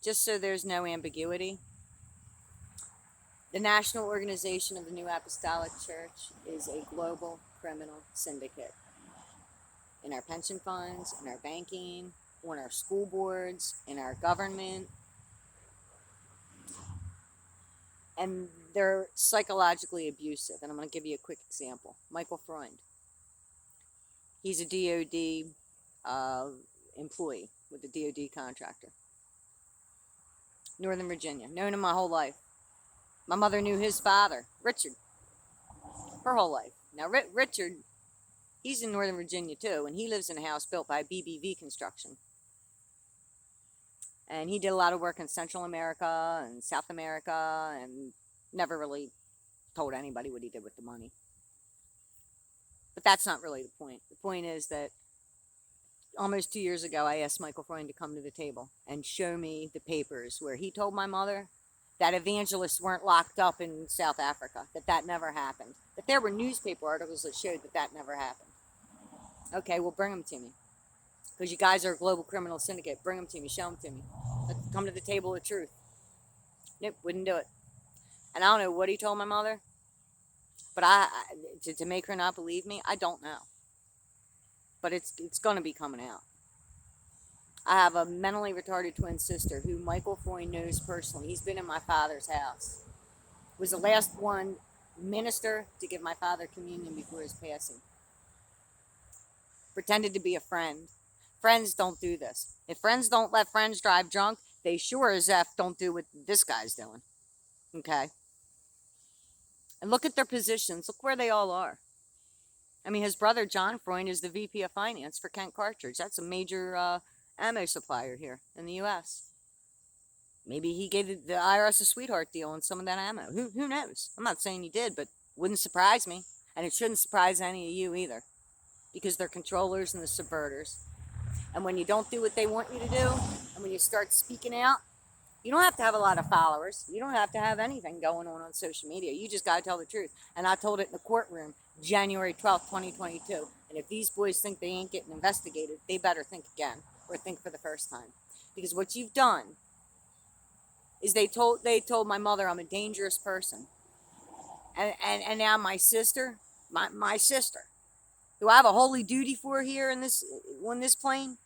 just so there's no ambiguity, the National Organization of the New Apostolic Church is a global criminal syndicate. In our pension funds, in our banking, on our school boards, in our government. And they're psychologically abusive. And I'm going to give you a quick example. Michael Freund. He's a DOD employee with a DOD contractor. Northern Virginia. Known him my whole life. My mother knew his father, Richard, her whole life. Now, Richard, he's in Northern Virginia too, and he lives in a house built by BBV Construction. And he did a lot of work in Central America and South America and never really told anybody what he did with the money. But that's not really the point. The point is that almost 2 years ago, I asked Michael Freund to come to the table and show me the papers where he told my mother that evangelists weren't locked up in South Africa, that never happened, that there were newspaper articles that showed that never happened. Okay, well, bring them to me. Because you guys are a global criminal syndicate. Bring them to me. Show them to me. Let's come to the table of truth. Nope, wouldn't do it. And I don't know what he told my mother. But to make her not believe me, I don't know. But it's going to be coming out. I have a mentally retarded twin sister who Michael Freund knows personally. He's been in my father's house. Was the last one minister to give my father communion before his passing. Pretended to be a friend. Friends don't do this. If friends don't let friends drive drunk, they sure as F don't do what this guy's doing. Okay? And look at their positions. Look where they all are. I mean, his brother John Freund is the VP of Finance for Kent Cartridge. That's a major ammo supplier here in the U.S. Maybe he gave the IRS a sweetheart deal on some of that ammo. Who knows? I'm not saying he did, but wouldn't surprise me. And it shouldn't surprise any of you either. Because they're controllers and the subverters. And when you don't do what they want you to do, and when you start speaking out, you don't have to have a lot of followers. You don't have to have anything going on social media. You just got to tell the truth. And I told it in the courtroom January 12th, 2022. And if these boys think they ain't getting investigated, they better think again or think for the first time. Because what you've done is they told my mother I'm a dangerous person. And now my sister, my sister, who I have a holy duty for here on this plane,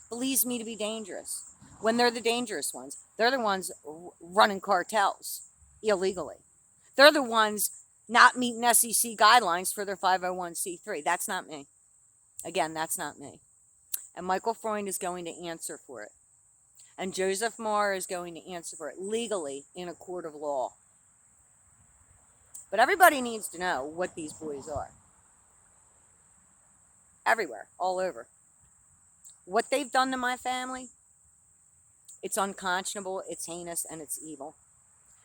believes me to be dangerous. When they're the dangerous ones. They're the ones running cartels illegally. They're the ones not meeting SEC guidelines for their 501c3. That's not me. Again, that's not me. And Michael Freund is going to answer for it. And Joseph Marr is going to answer for it legally in a court of law. But everybody needs to know what these boys are. Everywhere, all over. What they've done to my family, it's unconscionable, it's heinous, and it's evil.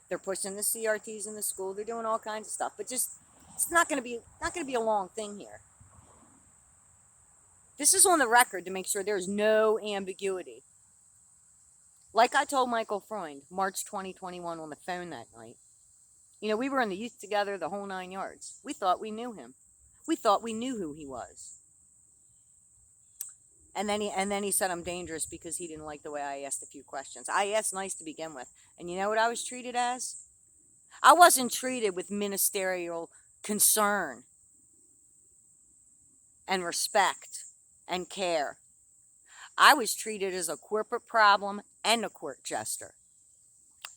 They're pushing the CRTs in the school. They're doing all kinds of stuff. But just, it's not going to be a long thing here. This is on the record to make sure there's no ambiguity. Like I told Michael Freund, March 2021 on the phone that night. You know, we were in the youth together, the whole 9 yards. We thought we knew him. We thought we knew who he was. And then he said I'm dangerous because he didn't like the way I asked a few questions. I asked nice to begin with. And you know what I was treated as? I wasn't treated with ministerial concern and respect and care. I was treated as a corporate problem and a court jester.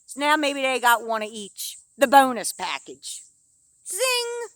So now maybe they got one of each. The bonus package. Zing!